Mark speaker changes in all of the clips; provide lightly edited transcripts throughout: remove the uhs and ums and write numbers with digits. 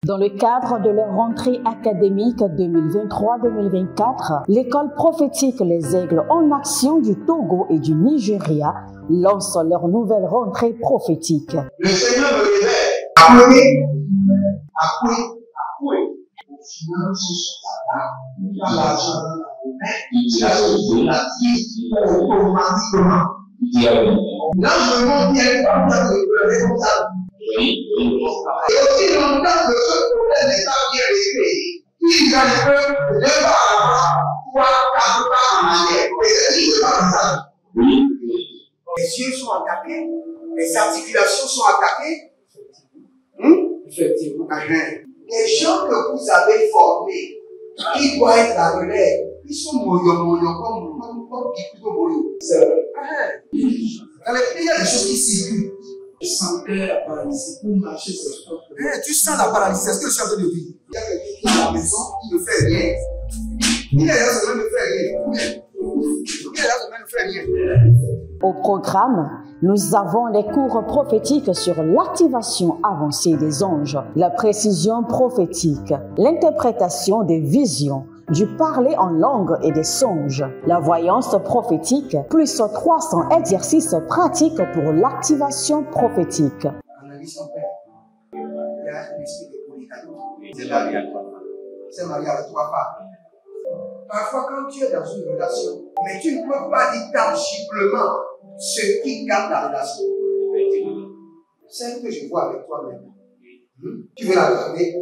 Speaker 1: Dans le cadre de leur rentrée académique 2023-2024, l'école prophétique Les Aigles en Action du Togo et du Nigeria lance leur nouvelle rentrée prophétique.
Speaker 2: Le Seigneur me révèle. Appuyez. Au final, ce sera l'argent dans la vie automatiquement. Là, je me montre qu'il y a une partie de responsable. Et aussi longtemps que ce problème n'est pas bien réglé, il en peut 2 pas à l'avant, 3, 4 pas en arrière. Et c'est ce pas ça. Les yeux sont attaqués, les articulations sont attaquées. Effectivement. Les gens que vous avez formés, qui doivent être la relève, ils sont moyo comme moyo. C'est vrai. Dans les pays, il y a des choses qui circulent.
Speaker 3: Je sentais la paralysie pour marcher sur le corps.
Speaker 2: Tu sens la paralysie, c'est ce que je suis en train de dire. Il y a quelqu'un qui est à la maison, qui ne fait rien. Il est là, ça ne fait rien. Il est là, ça ne fait rien.
Speaker 1: Au programme, nous avons les cours prophétiques sur l'activation avancée des anges, la précision prophétique, l'interprétation des visions, du parler en langue et des songes, la voyance prophétique, plus 300 exercices pratiques pour l'activation prophétique.
Speaker 2: Analyse son père. Il y a un esprit de polygamie. C'est marié à 3 femmes. C'est marié à 3 femmes. Parfois, quand tu es dans une relation, mais tu ne peux pas dire tangiblement ce qui garde la relation. Celle que je vois avec toi maintenant. Tu veux la garder?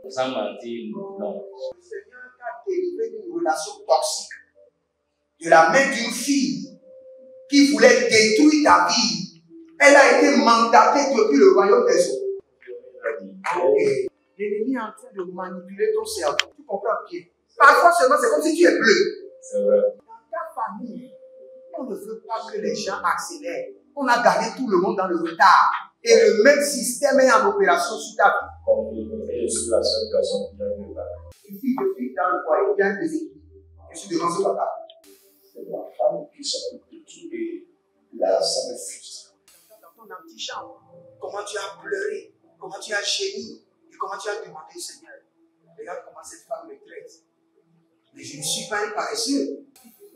Speaker 3: Sans mentir, non.
Speaker 2: Le Seigneur t'a délivré d'une relation toxique. De la main d'une fille qui voulait détruire ta vie. Elle a été mandatée depuis le royaume des eaux. L'ennemi est en train de manipuler ton cerveau. Tu comprends bien? Parfois seulement, c'est comme si tu es bleu.
Speaker 3: C'est vrai.
Speaker 2: Dans ta famille, on ne veut pas que les gens accélèrent. On a gardé tout le monde dans le retard. Et le même système est en opération sur ta vie.
Speaker 3: Je suis la seule personne qui a vu ça.
Speaker 2: Une fille de fille dans le foyer, bien déséquilibrée. Je suis devant ce papa.
Speaker 3: C'est ma femme qui s'occupe de tout et là, ça me frustre.
Speaker 2: Dans ton antichambre, comment tu as pleuré, comment tu as gémi et comment tu as demandé au Seigneur. Regarde comment cette femme me traite. Mais je ne suis pas un paresseux.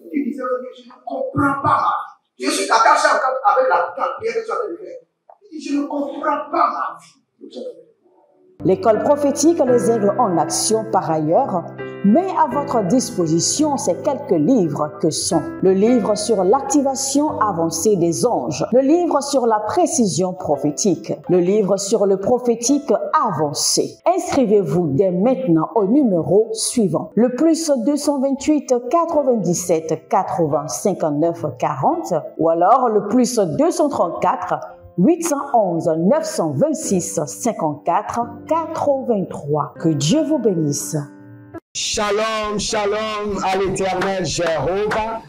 Speaker 2: Tu disais, je ne comprends pas ma vie. Je suis attaché avec la prière que tu as fait de faire. Je ne comprends pas ma vie.
Speaker 1: L'école prophétique Les Aigles en Action, par ailleurs, met à votre disposition ces quelques livres que sont le livre sur l'activation avancée des anges, le livre sur la précision prophétique, le livre sur le prophétique avancé. Inscrivez-vous dès maintenant au numéro suivant, le plus 228 97 80 59 40 ou alors le plus 234 811 926 54 83. Que Dieu vous bénisse.
Speaker 4: Shalom, shalom à l'Éternel Jéhovah,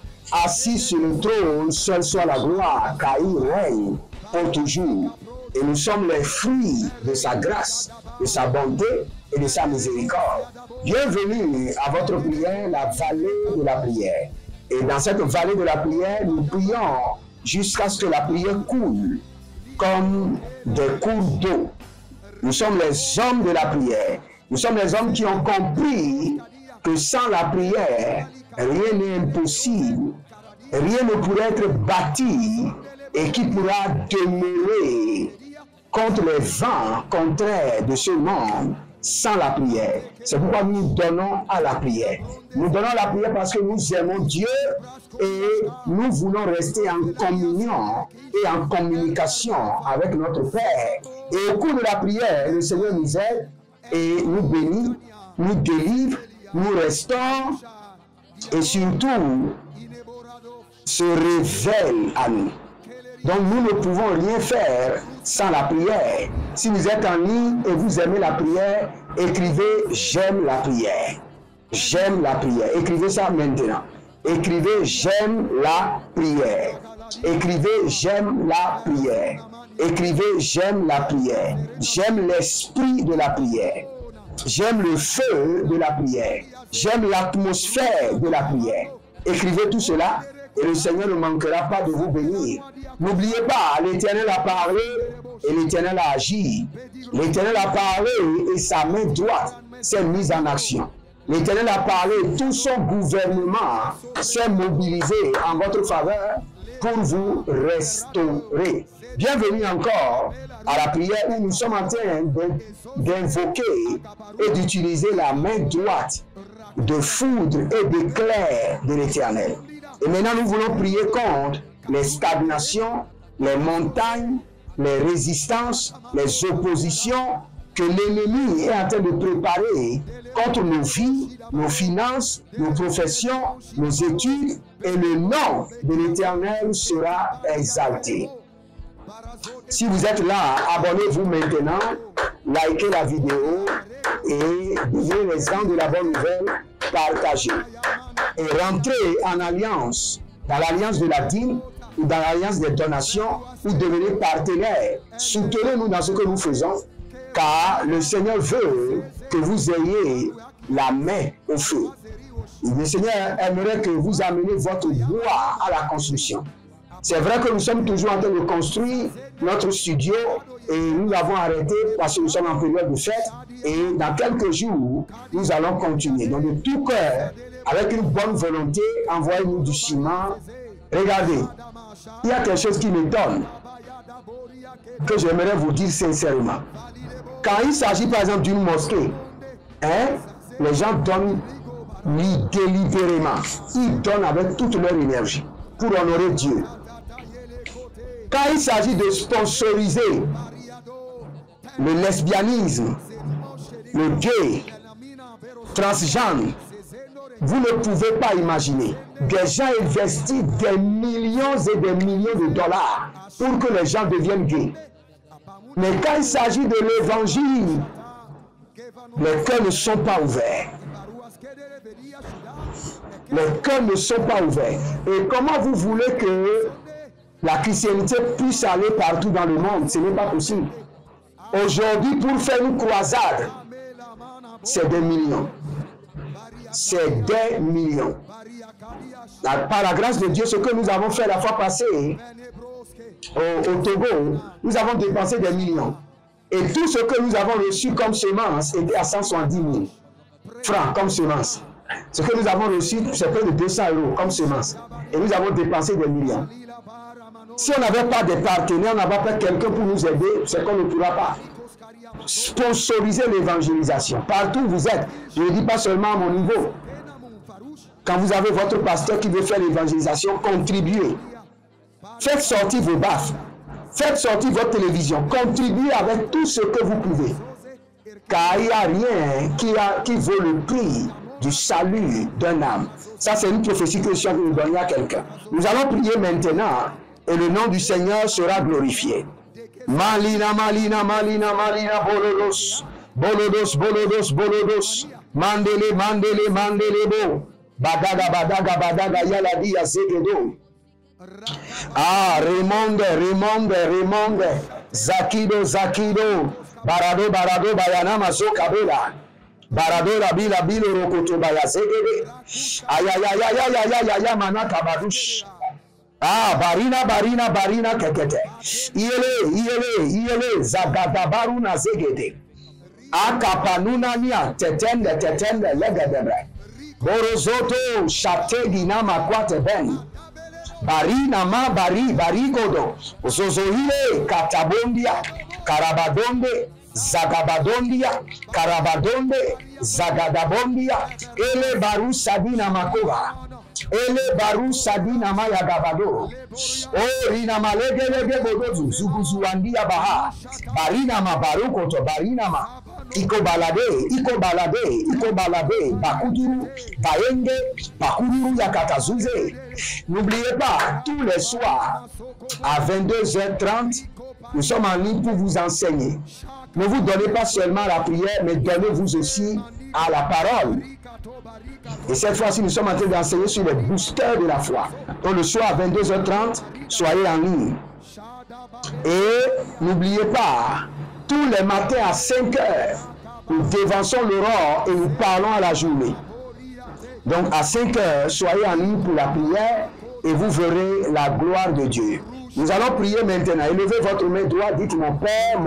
Speaker 4: assis sur le trône, seul soit la gloire, car il règne pour toujours. Et nous sommes les fruits de sa grâce, de sa bonté et de sa miséricorde. Bienvenue à votre prière, la vallée de la prière. Et dans cette vallée de la prière, nous prions jusqu'à ce que la prière coule comme des cours d'eau. Nous sommes les hommes de la prière. Nous sommes les hommes qui ont compris que sans la prière, rien n'est impossible. Rien ne pourrait être bâti et qui pourra demeurer contre les vents contraires de ce monde sans la prière. C'est pourquoi nous donnons à la prière. Nous donnons la prière parce que nous aimons Dieu et nous voulons rester en communion et en communication avec notre Père. Et au cours de la prière, le Seigneur nous aide et nous bénit, nous délivre, nous restons et surtout se révèle à nous. Donc nous ne pouvons rien faire sans la prière. Si vous êtes en ligne et vous aimez la prière, écrivez « J'aime la prière ». J'aime la prière. Écrivez ça maintenant. Écrivez « J'aime la prière ». Écrivez « J'aime la prière ». Écrivez « J'aime la prière ». J'aime l'esprit de la prière. J'aime le feu de la prière. J'aime l'atmosphère de la prière. Écrivez tout cela et le Seigneur ne manquera pas de vous bénir. N'oubliez pas, l'Éternel a parlé et l'Éternel a agi. L'Éternel a parlé et sa main droite s'est mise en action. L'Éternel a parlé, tout son gouvernement s'est mobilisé en votre faveur pour vous restaurer. Bienvenue encore à la prière où nous sommes en train d'invoquer et d'utiliser la main droite de foudre et d'éclair de l'Éternel. Et maintenant, nous voulons prier contre les stagnations, les montagnes, les résistances, les oppositions que l'ennemi est en train de préparer contre nos vies, nos finances, nos professions, nos études, et le nom de l'Éternel sera exalté. Si vous êtes là, abonnez-vous maintenant, likez la vidéo et devenez les gens de la bonne nouvelle, partagez. Et rentrez en alliance, dans l'alliance de la dîme ou dans l'alliance des donations, ou devenez partenaire. Soutenez-nous dans ce que nous faisons, car le Seigneur veut que vous ayez la main au feu. Le Seigneur aimerait que vous ameniez votre bois à la construction. C'est vrai que nous sommes toujours en train de construire notre studio et nous l'avons arrêté parce que nous sommes en période de fête et dans quelques jours, nous allons continuer. Donc de tout cœur, avec une bonne volonté, envoyez-nous du ciment. Regardez, il y a quelque chose qui m'étonne, que j'aimerais vous dire sincèrement. Quand il s'agit par exemple d'une mosquée, les gens donnent délibérément. Ils donnent avec toute leur énergie pour honorer Dieu. Quand il s'agit de sponsoriser le lesbianisme, le gay, transgenre, vous ne pouvez pas imaginer. Des gens investissent des millions et des millions de dollars pour que les gens deviennent gays. Mais quand il s'agit de l'évangile, les cœurs ne sont pas ouverts. Les cœurs ne sont pas ouverts. Et comment vous voulez que la chrétienté puisse aller partout dans le monde? Ce n'est pas possible. Aujourd'hui, pour faire une croisade, c'est des millions. C'est des millions. Par la grâce de Dieu, ce que nous avons fait la fois passée au Togo, nous avons dépensé des millions. Et tout ce que nous avons reçu comme semence était à 170 000 francs comme semence. Ce que nous avons reçu, c'est près de 200 € comme semence. Et nous avons dépensé des millions. Si on n'avait pas de partenaires, on n'avait pas quelqu'un pour nous aider, c'est qu'on ne pourra pas sponsoriser l'évangélisation. Partout où vous êtes, je ne dis pas seulement à mon niveau. Quand vous avez votre pasteur qui veut faire l'évangélisation, contribuez. Faites sortir vos baffes. Faites sortir votre télévision. Contribuez avec tout ce que vous pouvez. Car il n'y a rien qui vaut le prix du salut d'un âme. Ça, c'est une prophétie que je suis en train de donner à quelqu'un. Nous allons prier maintenant et le nom du Seigneur sera glorifié. Malina, malina, malina, malina, bolodos, bolodos, bolodos, bolodos, mandele, mandele, mandele, bo, badaga, badaga, badaga, yaladi, yazegedo. Ah, remonde, remonde, remonde, zakido, zakido, barado, barado, bayanama, zokabela. Barado rabila bilo rokoto bayazegede. Ayayayayayayaya manaka badush. Ah, barina, barina, barina kekete. Iele, zagadabaru na zegede. Akapanuna nia, tetende, legedebre. Borozoto, shategi na makwate ben. Barina ma barigodo. Zozohile, katabondia, karabadonde. Zagabadondia, Karabadonde, Zagadabondia, Ele Baru Sadina Makova, Ele Baru Sadina Mayagabado, O Rina Malegele Bodozu, Zuguzuandia Baha, Barina Ma Barukoto, Barina Ma, Iko balade, Bakuduru, Baenge, Bakuduru Yakatazuze. N'oubliez pas, tous les soirs, à 22h30, nous sommes en ligne pour vous enseigner. Ne vous donnez pas seulement la prière, mais donnez-vous aussi à la parole. Et cette fois-ci, nous sommes en train d'enseigner sur les boosters de la foi. Donc le soir à 22h30, soyez en ligne. Et n'oubliez pas, tous les matins à 5h, nous dévançons l'aurore et nous parlons à la journée. Donc à 5h, soyez en ligne pour la prière et vous verrez la gloire de Dieu. Nous allons prier maintenant. Élevez votre main droite, dites mon Père,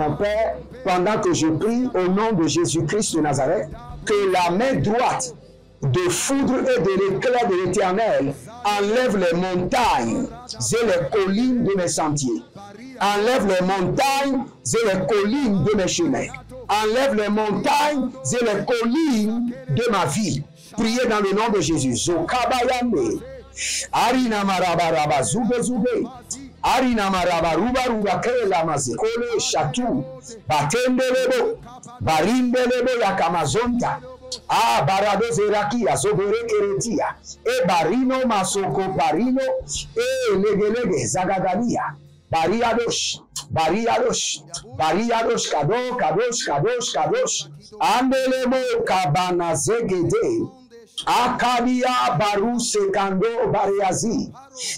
Speaker 4: pendant que je prie au nom de Jésus-Christ de Nazareth, que la main droite de foudre et de l'éclat de l'Éternel enlève les montagnes et les collines de mes sentiers. Enlève les montagnes et les collines de mes chemins. Enlève les montagnes et les collines de ma vie. Priez dans le nom de Jésus. Zokabayame. Arina marabaraba zube zube. Arina marabaruba ruba kela mazekole shatu. Batendelebo. Barindelebo yakamazonta. Ah, barado zeraki azobere keretia. E barino masoko barino. E legelege zagagania. Bariadosh. Bariadosh. Bariadosh kado kadosh kadosh kadosh. Andelebo kabana zegede. Akalia baru sekando bareazi.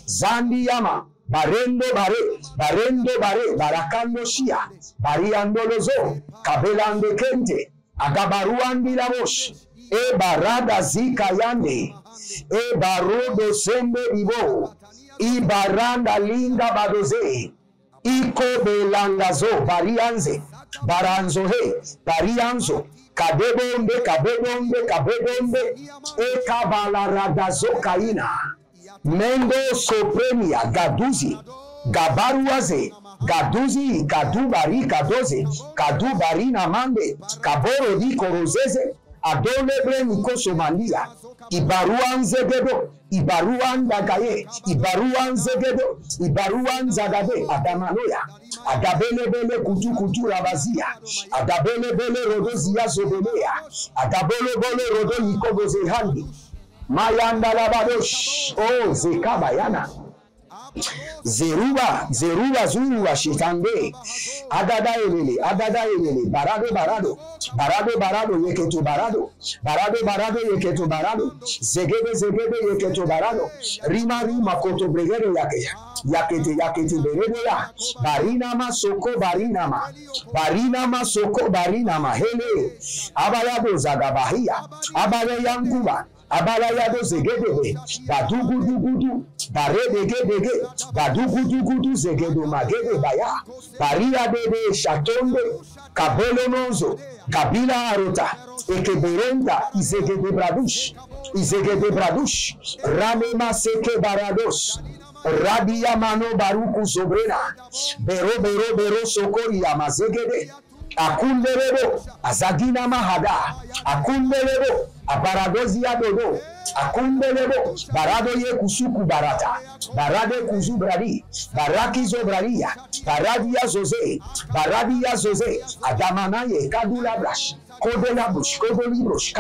Speaker 4: Zandiyama. Barendo bare, barakando shia, bariando lozo, kabelande kente, agabaruandi la bosh, e barada zika yande, e barodo sembe ibo, i baranda linda badoze, iko belangazo, barianze, baranzo he, barianzo, kabebonde, e kabalaradazo kaina. Mendo soprenia gaduzi gabaruaze gaduzi gadubari kadoze kadubarina mande kaboro di korozeze adolebre nikosomandia ibaruan zegedo ibaruan dagaye ibaruan zegedo ibaruan zagade adamanoya adabelebele kutu rabazia adabelebele rodozia zobelea adabelebele rodo nikogoze handi Mayanda labadosh, oh zekabayana, zeruba zuruba shitande, adada elele, barado yeketo barado yeketo barado, zegede yeketo barado, rima koto bregero yakete beredo ya, barina ma hele, abayado zagabahia, abayayankuba. Abalayado zegedebe, badugudugudu, baredegedege, badugudugudu zegedo magede baya, baria dede shatonde, kabolonozo, kabila arota, ekeberenda, izegede bradush, ramema seke barados, radia mano baruku sobrena, bero sokori amazegede, akundelebo, azagina mahada, akundelebo, abaradozi ya dodo, akundelebo, barado ye kusuku barata, barade kuzubrari, baraki zobraria, baradia zoze, adamanaye kadulabrash, kodolibrosh,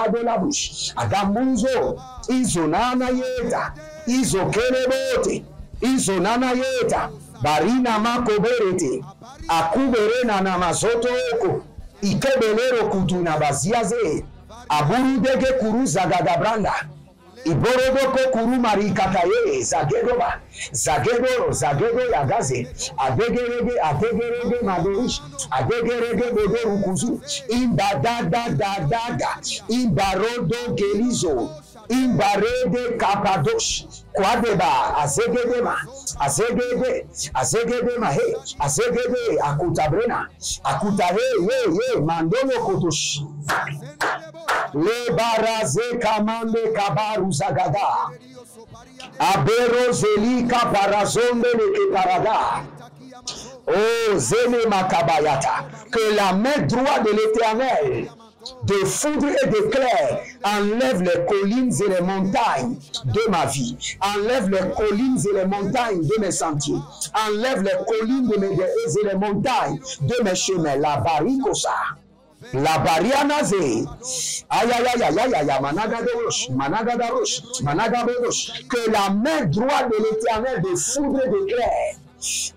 Speaker 4: adamunzo, izonana yeta, izokelebote, izonana yeta, barina makoberete, akuberena na mazoto oko, ikebelero kutuna baziaze, aburu dege kuru zagadabranda, iborodoko kuru marikataye, zagedo yagaze, adegerege madorish, adegerege bodo rukuzu, imbadada, imbarodo gelizo, imbarede kapadosh, kwadeba, azegede, akutabrena, akutahe, ye, mandolo kotosh. Le baraze kamande kabaru zagada. Abero zelika parazonde le parada. Oh, zene makabayata. Que la main droite de l'Éternel, de foudre et d'éclair, enlève les collines et les montagnes de ma vie. Enlève les collines et les montagnes de mes sentiers. Enlève les collines et les montagnes de mes chemins. La barikosa. La barianaze, managadosh, que la main droite de l'Éternel de foudre et d'éclair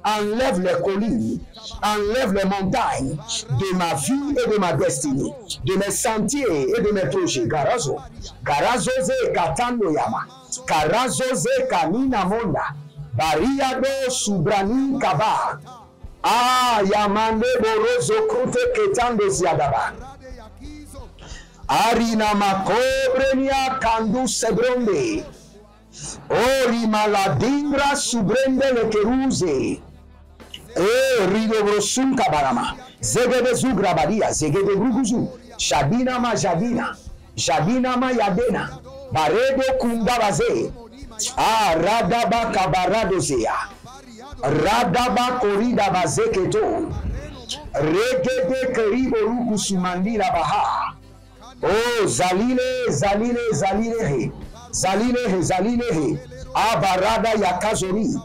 Speaker 4: enlève les collines, enlève les montagnes de ma vie et de ma destinée, de mes sentiers et de mes projets. Garazoze katando yama, karazoze kanina monda, bariado subrani kaba. Ah, yamande borozo krute ketande ziadaba. Arina makobrenia kandu sebronde. Ori maladingra subrende le keruze. Ridobrosum kabarama. Zegede zugrabadia. Zegede gruguzu. Shadina ma jadina. Jadina ma yadena. Baredo kundabaze. Radaba kabaradozea. Radaba korida bazeketo. Regede keriboruku sumandira baha. Oh, zalile, zalile, zalile. Zalile, zalile. Abarada yakazori.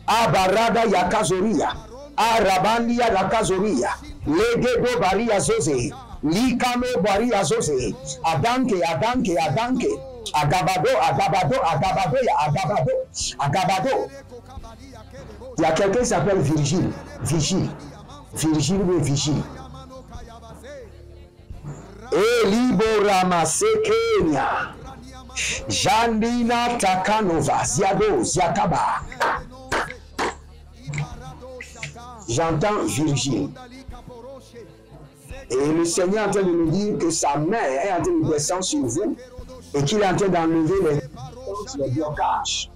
Speaker 4: Abarada yakazoria. Arabandia yakazoria. Legedo baria zoze. Likano baria zoze. Adanke, adanke, adanke. Agabado, agabado, agabado, agabado, agabado. Il y a quelqu'un qui s'appelle Virgile. Vigile. Virgile ou Vigile. Eliborama Sekenya. Jandina Takanova. Ziado, Ziakaba. J'entends Virgile. Et le Seigneur est en train de nous dire que sa main est en train de descendre sur vous et qu'il est en train d'enlever les blocages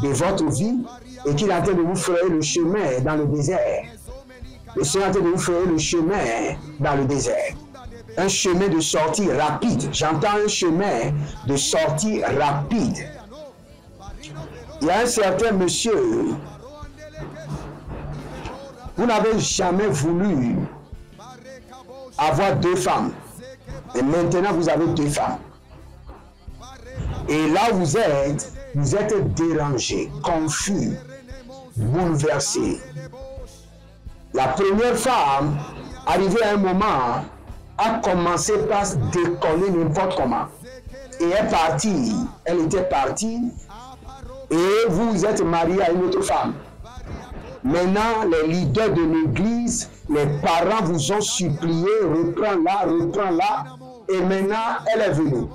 Speaker 4: de votre vie et qu'il est en train de vous frayer le chemin dans le désert. Le Seigneur est en train de vous frayer le chemin dans le désert. Un chemin de sortie rapide. J'entends un chemin de sortie rapide. Il y a un certain monsieur. Vous n'avez jamais voulu avoir 2 femmes. Et maintenant, vous avez 2 femmes. Et là, vous êtes dérangé, confus, bouleversé. La première femme, arrivée à un moment, a commencé par se décoller n'importe comment. Et est partie. Elle était partie. Et vous êtes marié à une autre femme. Maintenant, les leaders de l'église, les parents vous ont supplié, reprends-la. Et maintenant, elle est venue.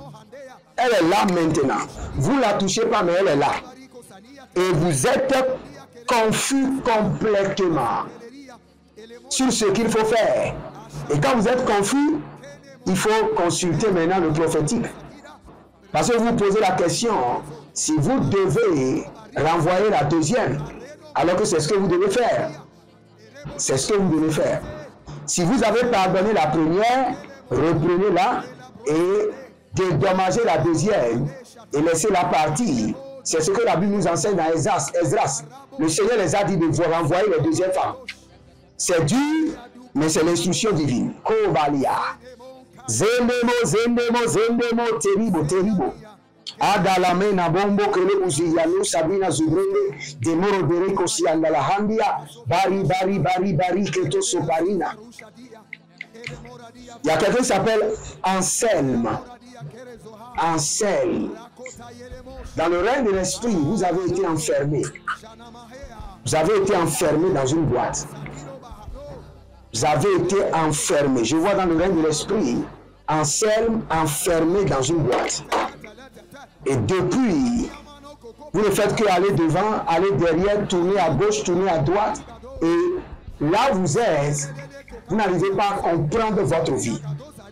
Speaker 4: Elle est là maintenant. Vous ne la touchez pas, mais elle est là. Et vous êtes confus complètement sur ce qu'il faut faire. Et quand vous êtes confus, il faut consulter maintenant le prophétique. Parce que vous posez la question, si vous devez renvoyer la deuxième, alors que c'est ce que vous devez faire. C'est ce que vous devez faire. Si vous avez pardonné la première, reprenez-la et dédommagez la deuxième et laissez-la partir. C'est ce que la Bible nous enseigne dans Esdras. Le Seigneur les a dit de vous renvoyer les deuxièmes femmes. C'est dur, mais c'est l'instruction divine. Kovalia. Zendemo, zendemo, zendemo, terrible, terrible. Adalame na bombo kele uziyano sabina zubrende demoro bereko si andala handia bari keto soparina. Il y a quelqu'un qui s'appelle Anselme. Anselme. Dans le règne de l'esprit, vous avez été enfermé. Vous avez été enfermé dans une boîte. Vous avez été enfermé. Je vois dans le règne de l'esprit Anselme enfermé dans une boîte. Et depuis, vous ne faites qu'aller devant, aller derrière, tourner à gauche, tourner à droite. Et là vous êtes, vous n'arrivez pas à comprendre votre vie.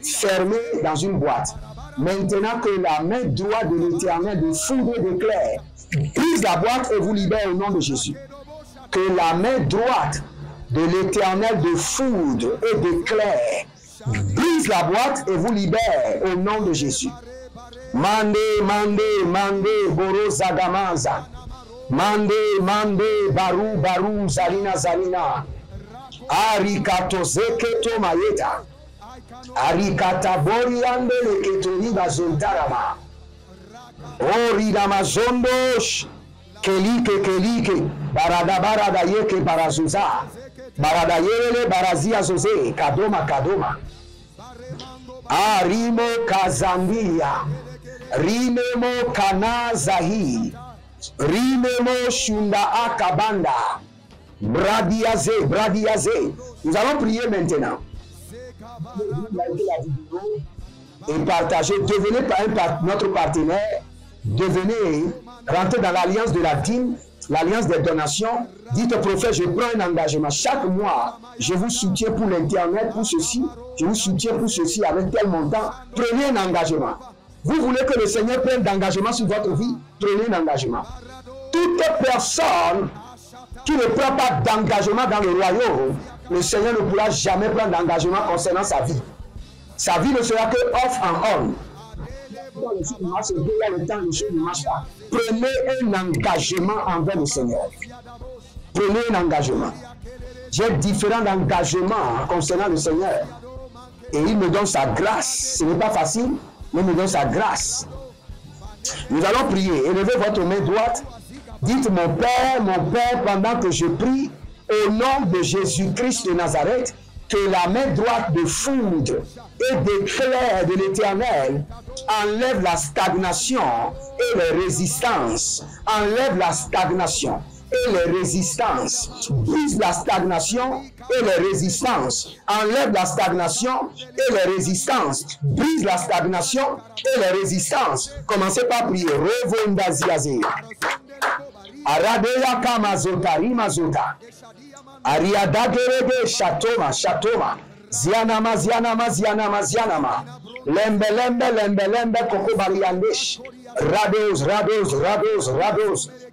Speaker 4: Fermé dans une boîte. Maintenant que la main droite de l'Éternel de foudre et d'éclair brise la boîte et vous libère au nom de Jésus. Que la main droite de l'Éternel de foudre et d'éclair brise la boîte et vous libère au nom de Jésus. Mande, boro zagamaza. Mande, baru, zalina. Arikato zeketo mayeta. Arikata boriande leketoni bazontarama. Ori damazondosh. Kelike. Barada yeke barazuza. Barada yele barazia zoze. Kadoma. Arimo kazandia. Rimemo kanazahi. Rimemo shunda akabanda. Bradiaze. Nous allons prier maintenant. Et partager. Devenez notre partenaire. Devenez, rentrez dans l'alliance de la dîme, l'alliance des donations. Dites au prophète, je prends un engagement. Chaque mois, je vous soutiens pour l'internet, pour ceci. Je vous soutiens pour ceci avec tel montant. Prenez un engagement. Vous voulez que le Seigneur prenne d'engagement sur votre vie? Prenez un engagement. toute personne qui ne prend pas d'engagement dans le royaume, le Seigneur ne pourra jamais prendre d'engagement concernant sa vie. Sa vie ne sera que off and on. Quand les choses marchent, il y a le temps, les choses ne marchent pas. Prenez un engagement envers le Seigneur. Prenez un engagement. J'ai différents engagements concernant le Seigneur. Et il me donne sa grâce. Ce n'est pas facile, mais il me donne sa grâce. Nous allons prier. Élevez votre main droite. Dites mon Père, pendant que je prie, au nom de Jésus-Christ de Nazareth, que la main droite de foudre et d'éclair de l'Éternel enlève la stagnation et les résistances. Enlève la stagnation et les résistances. Brise la stagnation et les résistances. Enlève la stagnation et les résistances. Brise la stagnation et les résistances. Commencez par prier. Revondaziazé. Aradeya kamazota rimazota. Ariadagerege shatoma shatoma. Zianama. Lembe koko bariandesh. Rados.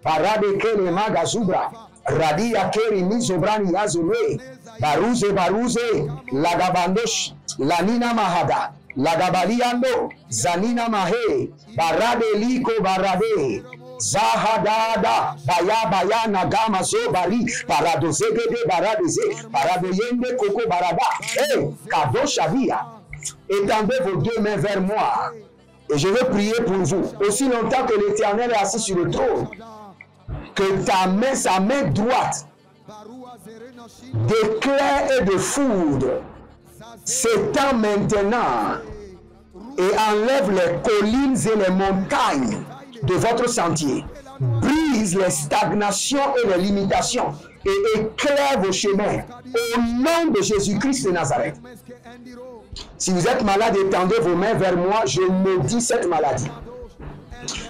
Speaker 4: Parade kele magazubra. Radia keri mizobrani yazule. Baruze. Lagabandosh. Lanina mahada. Lagabaliando. Zanina mahe. Barade liko barade. Zahadada, baya, nagama zobari, paradozegede baradeze, paradoyende koko barada. Kado shavia. Étendez vos deux mains vers moi. Et je veux prier pour vous. Aussi longtemps que l'Éternel est assis sur le trône, que sa main droite d'éclair et de foudre s'étend maintenant et enlève les collines et les montagnes de votre sentier, brise les stagnations et les limitations et éclaire vos chemins au nom de Jésus-Christ de Nazareth. Si vous êtes malade, étendez vos mains vers moi, je maudis cette maladie.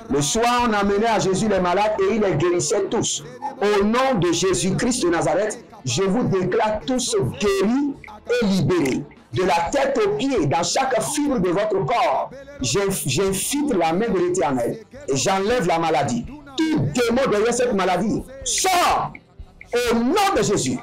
Speaker 4: Le soir, on amenait à Jésus les malades et il les guérissait tous. Au nom de Jésus-Christ de Nazareth, je vous déclare tous guéris et libérés. De la tête aux pieds, dans chaque fibre de votre corps, j'infiltre la main de l'Éternel et j'enlève la maladie. Tout démon derrière cette maladie sort au nom de Jésus.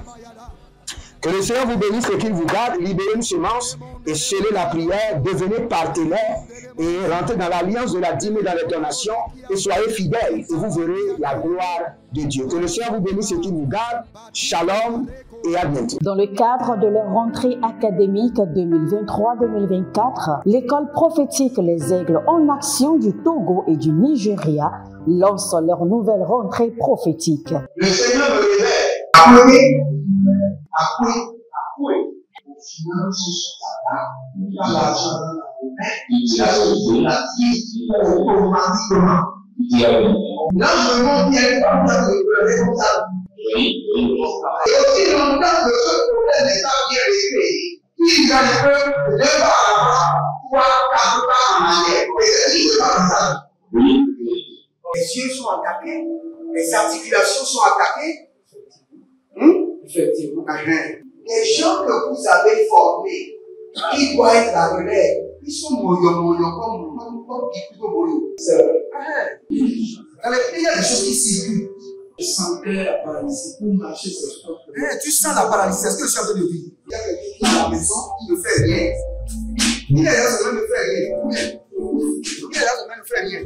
Speaker 4: Que le Seigneur vous bénisse et qu'il vous garde. Libérez une semence et scellez la prière. Devenez partenaire et rentrez dans l'alliance de la dîme et dans les donations et soyez fidèles et vous verrez la gloire de Dieu. Que le Seigneur vous bénisse et qu'il vous garde. Shalom et à bientôt.
Speaker 1: Dans le cadre de leur rentrée académique 2023-2024, l'école prophétique Les Aigles en Action du Togo et du Nigeria lance leur nouvelle rentrée prophétique.
Speaker 2: Le Seigneur me révèle. Appelez. Finance sur ta table, l'argent dans la main, l'utilisation de la vie automatiquement. Là, je monte bien comme ça, le responsable. Et aussi longtemps que ce problème n'est pas bien réglé, il a le peuple de par avant, 3, 4 pas en arrière. Et c'est ce qui se passe. Les yeux sont attaqués, les articulations sont attaquées. Effectivement. Les gens que vous avez formés, qui doivent être la relève, ils sont moyo comme plutôt moyo. C'est vrai. Dans les pays, il y a des choses qui circulent. Je sentais la paralysie pour marcher sur le sport. Tu sens la paralysie, c'est ce que je suis en train de dire. Il y a quelqu'un qui est à la maison, qui ne fait rien. Il est là, ça ne fait rien. Il est là, ça ne fait rien.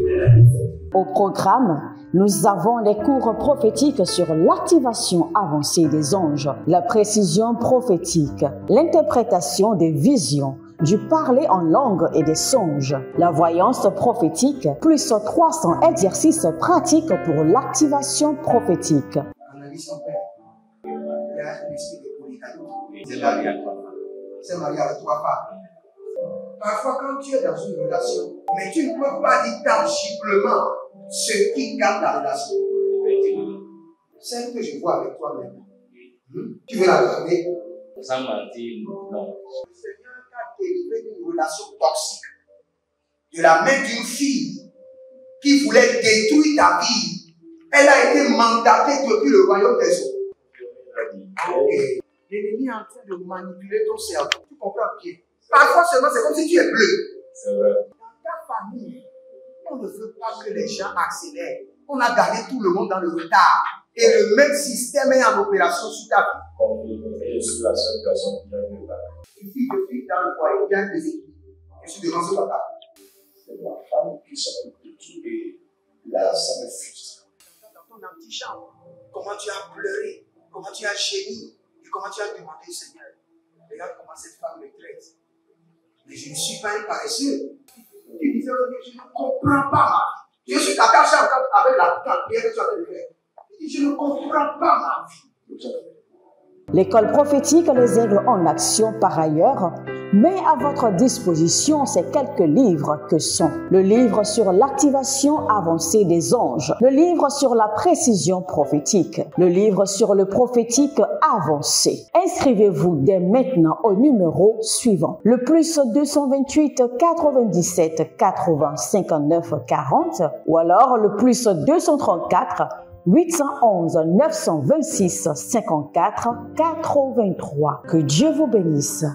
Speaker 1: Au programme, nous avons les cours prophétiques sur l'activation avancée des anges, la précision prophétique, l'interprétation des visions, du parler en langue et des songes, la voyance prophétique, plus 300 exercices pratiques pour l'activation prophétique.
Speaker 2: Analyse son père. Il y a un esprit de polygamie. C'est marié à trois femmes. Parfois, quand tu es dans une relation, mais tu ne peux pas dire tangiblement ce qui garde la relation. Celle que je vois avec toi maintenant. Tu veux la regarder?
Speaker 5: Sans mentir, non.
Speaker 2: Le Seigneur t'a délivré d'une relation toxique. De la main d'une fille qui voulait détruire ta vie. Elle a été mandatée depuis le royaume des eaux. Okay. L'ennemi est en train de manipuler ton cerveau. Tu comprends bien? Parfois seulement, c'est comme si tu es bleu.
Speaker 5: C'est vrai.
Speaker 2: Dans ta famille, on ne veut pas que les gens accélèrent. On a gardé tout le monde dans le retard. Et le même système est en opération sur ta vie.
Speaker 3: Je suis la seule personne qui a eu le bac.
Speaker 2: Une fille de fille dans le foyer, il y a des équipes. Je suis devant ce papa.
Speaker 3: C'est ma femme qui s'occupe de tout. Et là, ça me frustre.
Speaker 2: Dans ton antichambre, comment tu as pleuré, comment tu as gémi, et comment tu as demandé, Seigneur, regarde comment cette femme me traite. Mais je ne suis pas un paresseux. Tu disais, je ne comprends pas ma vie. Je suis attaché avec la prière que tu as fait de faire. Je ne comprends pas ma vie.
Speaker 1: L'école prophétique Les Aigles en Action, par ailleurs, met à votre disposition ces quelques livres que sont le livre sur l'activation avancée des anges, le livre sur la précision prophétique, le livre sur le prophétique avancé. Inscrivez-vous dès maintenant au numéro suivant, le plus 228 97 80 59 40 ou alors le plus 234 811 926 54 83. Que Dieu vous bénisse.